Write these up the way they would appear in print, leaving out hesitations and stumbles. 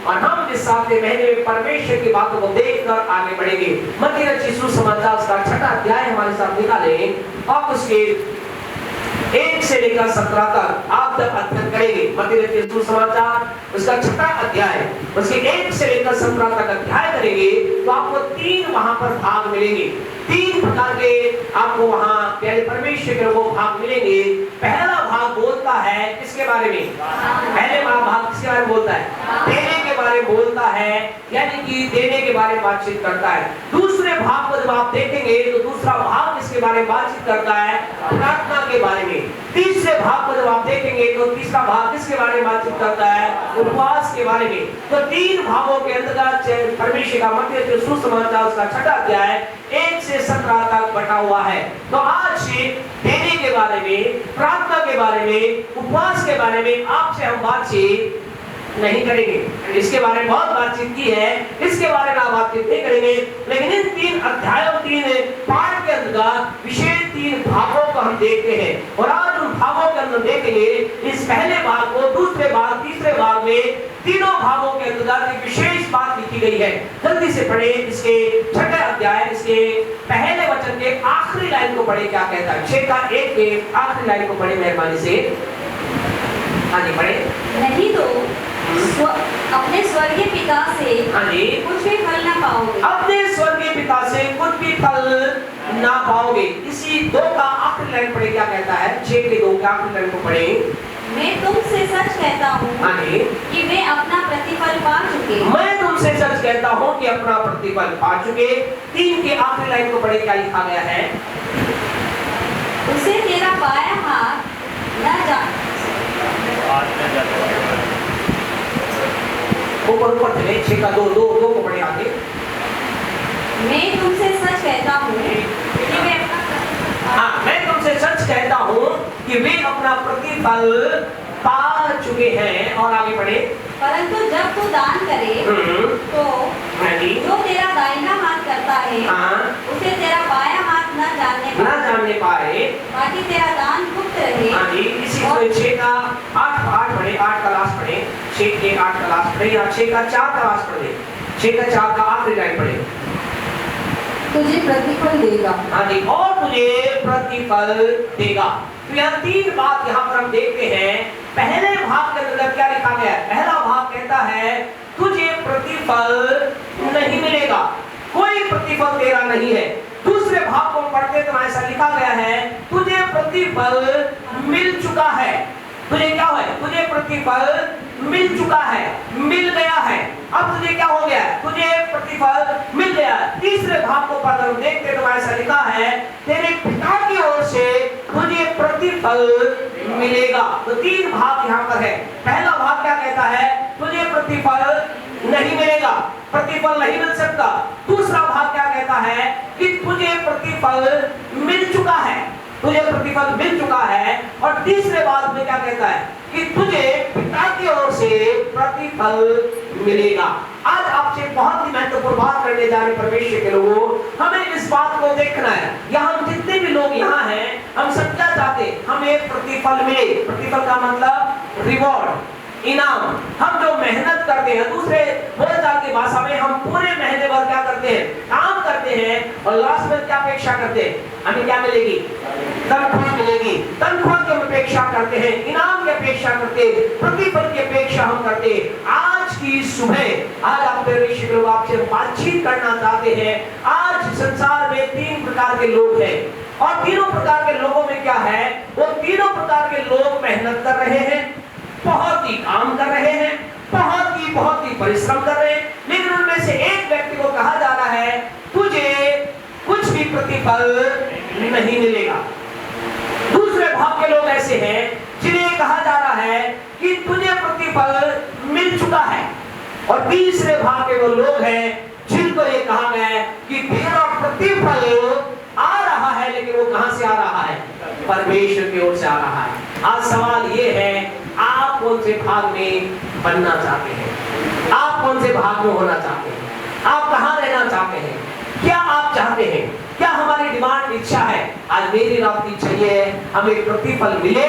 और हम इस 7वें महीने में परमेश्वर की बातों को देखकर आगे बढ़ेंगे। मत्ती रचित सुसमाचार उसका 6वां अध्याय हमारे साथ निकालें, आप उसके 1 से लेकर 17 तक आप जब अध्ययन करेंगे। मत्ती रचित सुसमाचार उसका 6वां अध्याय उसके 1 से लेकर 17 तक अध्याय करेंगे तो आपको 3 वहां पर भाग मिलेंगे। 3 प्रकार के आपको वहां प्यारे परमेश्वर के लोगों भाग मिलेंगे। पहला भाग बोलता है किसके बारे में? पहले भाग किसके बारे में बोलता है? देने के बारे में बोलता है, यानी कि देने के बारे में बातचीत करता है। दूसरे भाग को जब आप देखेंगे तो दूसरा भाग किसके बारे में बातचीत करता है? प्रार्थना के बारे में। तीसरे भाग को जब आप देखेंगे तो तीसरा भाग किसके बारे में बातचीत करता है? उपवास के बारे में। तो 3 भागों के अंतर्गत परमेश्वर का मत्ती रचित सुसमाचार उसका 6वां अध्याय 1 से 17 तक बटा हुआ है। तो आज देने के बारे में, प्रार्थना के बारे में, उपवास के बारे में आपसे हम बातचीत नहीं करेंगे। इसके बारे में बहुत बातचीत की है, इसके बारे में आप बातचीत नहीं करेंगे, लेकिन इन 3 अध्यायों 3 पाठ के अंतर्गत विशेष 3 भागों को हम देखते हैं। और आज उन भागों के अंदर देखेंगे इस पहले भाग को, दूसरे भाग, तीसरे भाग में तीनों भागों के अंतर्गत एक विशेष बात लिखी गई है। जल्दी से पढ़े इसके 6वां अध्याय इसके पहले वचन के आखिरी लाइन को पढ़े, क्या कहता है? 6 का 1 के आखिरी लाइन को पढ़े मेहरबानी से। हाँ जी पढ़े। नहीं तो अपने स्वर्गीय पिता से कुछ भी फल ना पाओगे। अपने स्वर्गीय पिता से कुछ भी फल ना पाओगे। इसी 2 का आखिरी लाइन पढ़े, क्या कहता है? 6 के 2 के आखिरी लाइन को पढ़े। मैं तुमसे सच कहता हूँ कि वे अपना प्रतिफल पा चुके। मैं तुमसे सच कहता हूँ कि अपना प्रतिफल पा चुके। 3 के आखिरी लाइन को पढ़े, क्या लिखा गया है? उसे तेरा बायां हाथ न जा ऊपर चले। 6 का 2 को पढ़े आगे। मैं तुमसे सच कहता हूँ कि वे मैं तुमसे सच कहता हूँ कि वे अपना प्रतिफल पा चुके हैं। और आगे बढ़े। परंतु जब तू दान करे तो जो तेरा दाहिना हाथ करता है उसे तेरा बायां हाथ न जानने पाए, बाकी तेरा दान गुप्त रहे। इसी को 6 का 8 पढ़े, 8 का लास्ट पढ़े। 6 के 8 का लास्ट पढ़े या 6 का 4 का लास्ट पढ़े। 6 का 4 का आखिरी लाइन पढ़े। तुझे प्रतिफल देगा। और तुझे प्रतिफल देगा। तो यहाँ 3 बात यहाँ पर हम देखते हैं। पहले भाग के अंदर क्या लिखा गया है? पहला भाग कहता है तुझे प्रतिफल नहीं मिलेगा, कोई प्रतिफल तेरा नहीं है। दूसरे भाग को पढ़ते तो ऐसा लिखा गया है तुझे प्रतिफल मिल चुका है। तुझे क्या है? तुझे प्रतिफल मिल चुका है, मिल गया है। अब तुझे क्या हो गया? तुझे प्रतिफल मिल गया। तीसरे भाग को पढ़कर देखते तो ऐसा लिखा है तेरे पिता की ओर से तुझे प्रतिफल मिलेगा। तो 3 भाग यहाँ पर है। पहला भाग क्या कहता है? तुझे प्रतिफल नहीं मिलेगा, प्रतिफल नहीं मिल सकता। दूसरा भाग क्या कहता है कि तुझे प्रतिफल मिल चुका है, तुझे प्रतिफल मिल चुका है। और तीसरे बात में क्या कहता है कि तुझे पिता की ओर से प्रतिफल मिलेगा। आज आपसे बहुत ही महत्वपूर्ण बात करने जा रहे परमेश्वर के लोगों, हमें इस बात को देखना है। यहाँ हम जितने भी लोग यहाँ हैं, हम सब क्या चाहते? हमें प्रतिफल मिले। प्रतिफल का मतलब रिवॉर्ड, इनाम। हम जो मेहनत करते हैं, दूसरे बोलचाल की भाषा में हम पूरे महीने भर क्या करते हैं? काम करते हैं और लास्ट में क्या अपेक्षा करते हैं? हमें क्या मिलेगी? तनख्वाह मिलेगी। तनख्वाह की अपेक्षा करते हैं, इनाम की अपेक्षा करते हैं, प्रतिफल की अपेक्षा हम करते हैं। आज की सुबह आज आप परमेश्वर लोग आपसे बातचीत करना चाहते हैं। आज संसार में 3 प्रकार के लोग हैं और तीनों प्रकार के लोगों में क्या है? वो तीनों प्रकार के लोग मेहनत कर रहे हैं, बहुत ही काम कर रहे हैं, बहुत ही परिश्रम कर रहे हैं, लेकिन उनमें से एक व्यक्ति को कहा जा रहा है तुझे कुछ भी प्रतिफल नहीं मिलेगा। दूसरे भाग के लोग ऐसे हैं जिन्हें कहा जा रहा है कि तुझे प्रतिफल मिल चुका है। और तीसरे भाग के वो लोग हैं जिनको ये कहा गया है कि तेरा प्रतिफल आ रहा है, लेकिन वो कहां से आ रहा है? परमेश्वर की ओर से आ रहा है। आज सवाल ये है, आप कौन से भाग में बनना चाहते हैं? आप कौन से भाग में होना चाहते हैं? आप कहां रहना चाहते हैं? क्या आप चाहते हैं? क्या हमारी डिमांड इच्छा है? आज मेरी रात की इच्छा ये है हमें प्रतिफल मिले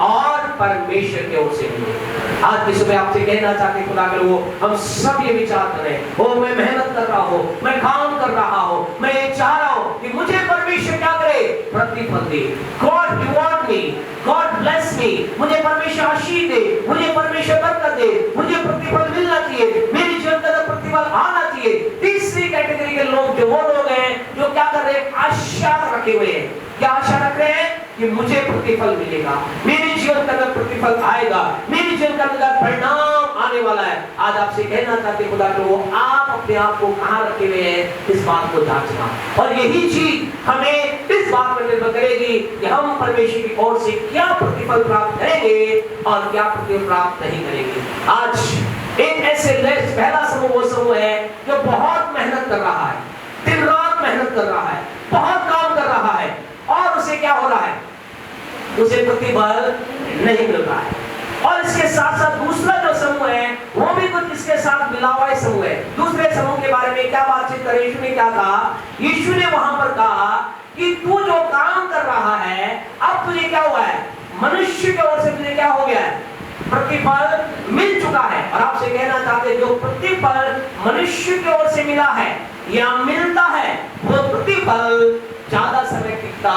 और परमेश्वर की ओर से मिले। आज की सुबह आपसे कहना चाहते खुदा के लोग, हम सब ये विचार करें, ओ मैं मेहनत कर रहा हूँ, मैं काम कर रहा हूँ, मैं ये चाह रहा हूँ कि मुझे परमेश्वर क्या करे, प्रतिफल दे। गॉड रिवॉर्ड मी, गॉड ब्लेस मी, मुझे परमेश्वर आशीष दे, मुझे परमेश्वर बरकत दे, मुझे प्रतिफल मिलना चाहिए, मेरी जीवन का प्रतिफल आना चाहिए। तीसरी कैटेगरी के लोग जो वो लोग हैं जो क्या कर रहे हैं, आशा रखे हुए हैं। क्या आशा रख रहे हैं कि मुझे प्रतिफल मिलेगा, मेरे जीवन का प्रतिफल आएगा, मेरे जीवन का परिणाम आने वाला है। आज आपसे कहना चाहते खुदा को, आप अपने आप को कहां रखे हुए हैं, इस बात को जांचना। और यही चीज हमें इस बात पर निर्भर करेगी कि हम परमेश्वर की ओर से क्या प्रतिफल प्राप्त करेंगे और क्या प्रतिफल प्राप्त नहीं करेंगे। आज एक ऐसे पहला समूह वो समूह है जो बहुत मेहनत कर रहा है, दिन रात मेहनत कर रहा है, बहुत काम कर रहा है, और उसे क्या हो रहा है, उसे प्रतिफल नहीं मिल रहा है। और इसके साथ साथ दूसरा जो समूह है वो भी कुछ इसके साथ मिला हुआ समूह है। दूसरे समूह के बारे में क्या बातचीत करे, यीशु ने क्या कहा, यीशु ने वहां पर कहा कि तू जो काम कर रहा है, अब तुझे क्या हुआ है, मनुष्य की ओर से तुझे क्या हो गया है, प्रतिफल मिल चुका है। और आपसे कहना चाहते जो प्रतिफल मनुष्य की ओर से मिला है या मिलता है, वो प्रतिफल ज्यादा समय टिकता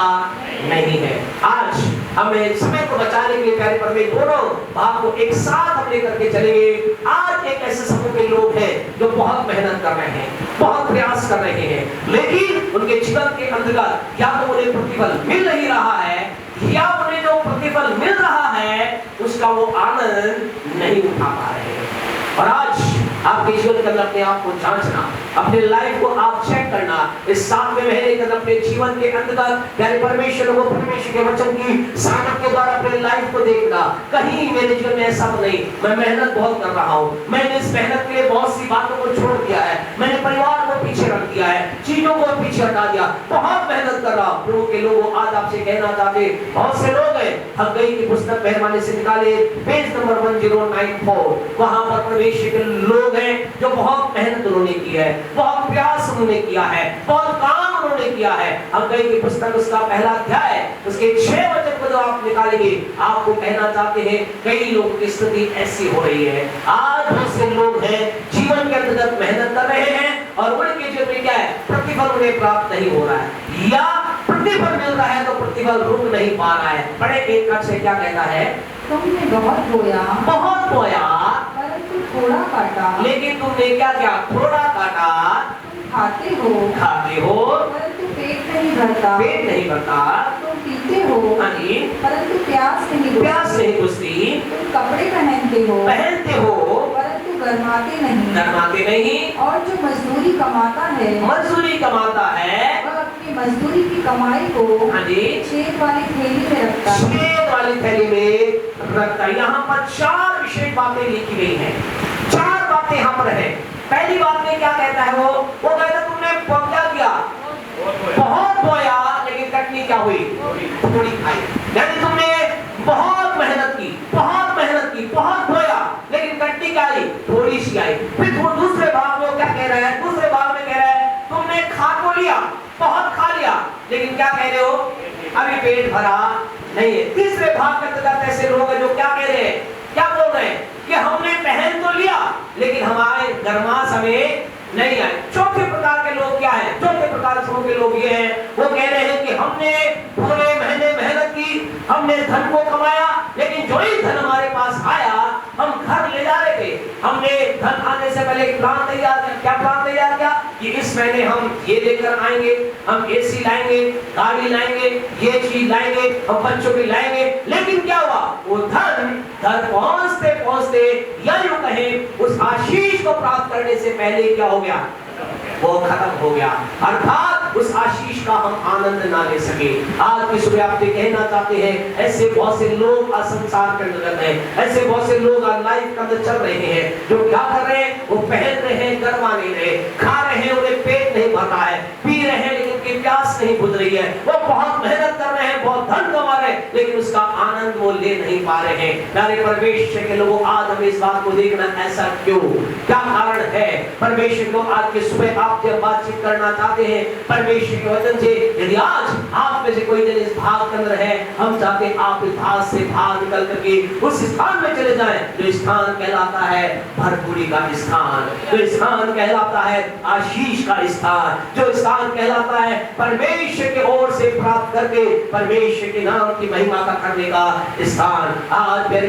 नहीं है। आज हमें समय को बचाने के लिए प्यारे परमेश्वर दोनों भाग को एक साथ हम लेकर के चलेंगे। आज एक ऐसे समूह के लोग हैं जो बहुत मेहनत कर रहे हैं, बहुत प्रयास कर रहे हैं, लेकिन उनके जीवन के अंतर्गत या तो उन्हें प्रतिफल मिल नहीं रहा है, या उन्हें जो प्रतिफल मिल रहा है उसका वो आनंद नहीं उठा पा रहे हैं। और आज आपके जीवन के अंदर अपने आप को जांचना, अपने लाइफ को आप चेक करना, इस 7वें महीने के अंदर अपने जीवन के अंतर्गत यानी परमेश्वर के वचन की सामर्थ के द्वारा अपने लाइफ को देखना, कहीं मेरे जीवन में ऐसा नहीं, मैं मेहनत बहुत कर रहा हूँ, मैंने इस मेहनत के लिए बहुत सी बातों को छोड़ दिया है, मैंने परिवार को पीछे रख दिया है, चीजों को पीछे हटा दिया, बहुत मेहनत कर रहा हूँ। प्रभु के लोगों, आज आपसे कहना चाहते बहुत से लोग हैं, हग्गई की पुस्तक मेहरबानी से निकाले पेज नंबर 1094, वहां पर परमेश्वर के लोग हैं जो बहुत मेहनत उन्होंने की है, बहुत प्रयास उन्होंने किया है, बहुत काम उन्होंने किया है। हग्गई की पुस्तक उसका पहला अध्याय उसके 6 वचन को जो आप निकालेंगे, आपको कहना चाहते हैं कई लोगों की स्थिति ऐसी हो रही है। आज बहुत से लोग हैं जीवन के अंतर्गत मेहनत कर रहे हैं और उनके जीवन में क्या है, प्रतिफल उन्हें प्राप्त नहीं हो रहा है, या प्रतिफल मिल रहा है तो प्रतिफल रुक नहीं पा रहा है। बड़े एक अर्थ से क्या कहता है, तुमने बहुत बोया परंतु थोड़ा काटा, लेकिन तुमने क्या किया, थोड़ा काटा, खाते हो परंतु पेट नहीं भरता, तुम पीते हो परंतु प्यास नहीं बुझती, तुम कपड़े पहनते हो परंतु गरमाते नहीं, और जो मजदूरी कमाता है वह अपनी मजदूरी की कमाई को छेद वाली थैली में रखता है। यहाँ पर 4 विशेष बातें लिखी गई हैं, 4 बातें यहाँ पर है। पहली बात में क्या कहता है, वो कहता है तुमने क्या किया, बहुत बोया लेकिन कटनी क्या हुई, थोड़ी खाई। यानी तुमने बहुत मेहनत की, बहुत बोया लेकिन कटनी क्या आई, थोड़ी सी आई। फिर दूसरे भाग में क्या कह रहा है, दूसरे भाग में कह रहा है तुमने खा तो लिया, बहुत खा लिया, लेकिन क्या कह रहे हो, अभी पेट भरा नहीं है। तीसरे भाग के अंतर्गत ऐसे लोग हैं जो क्या कह रहे हैं, क्या बोल रहे हैं कि हमने पहन तो लिया लेकिन हमारे गर्माश हमें नहीं आए। चौथे प्रकार के लोग क्या है, चौथे प्रकार के लोग ये हैं, वो कह रहे हैं कि हमने पूरे महीने मेहनत की, हमने धन को कमाया, लेकिन जो ही धन हमारे पास आया हम घर ले जा रहे थे, हमने धन आने से पहले प्लान तैयार किया। क्या प्लान तैयार किया कि इस महीने हम ये लेकर आएंगे, हम एसी लाएंगे, गाड़ी लाएंगे, ये चीज लाएंगे, हम बच्चों की लाएंगे। लेकिन क्या हुआ, वो धन घर पहुंचते या यूं कहें उस आशीष को प्राप्त करने से पहले क्या हो गया, वो खत्म हो गया, अर्थात उस आशीष का हम आनंद ना ले सके। आज की सुबह आपसे कहना चाहते हैं ऐसे बहुत से लोग संसार के अंदर हैं, ऐसे बहुत से लोग लाइफ के अंदर चल रहे हैं जो क्या कर रहे हैं, वो पहन रहे हैं, गरमा नहीं रहे, खा रहे हैं, उन्हें पेट नहीं भरता है, पी रहे हैं लेकिन उनकी प्यास नहीं बुझ रही है, वो बहुत मेहनत कर रहे हैं, बहुत धन कमा रहे हैं, लेकिन उसका आनंद वो ले नहीं पा रहे हैं। प्यारे परमेश्वर के लोगों, आज हमें इस बात को देखना, ऐसा क्यों, क्या कारण है। परमेश्वर को आज के सुबह आप जब बातचीत करना चाहते हैं परमेश्वर के वचन से, यदि आज आप में से कोई जन इस भाग के अंदर है, हम चाहते हैं आप इस भाग से बाहर निकल करके उस स्थान में चले जाएं जो स्थान कहलाता है भरपूरी का स्थान, जो स्थान कहलाता है आशीष का स्थान, जो स्थान कहलाता है परमेश्वर की ओर से प्राप्त करके परमेश्वर के नाम की महिमा का करने का स्थान। आज मेरे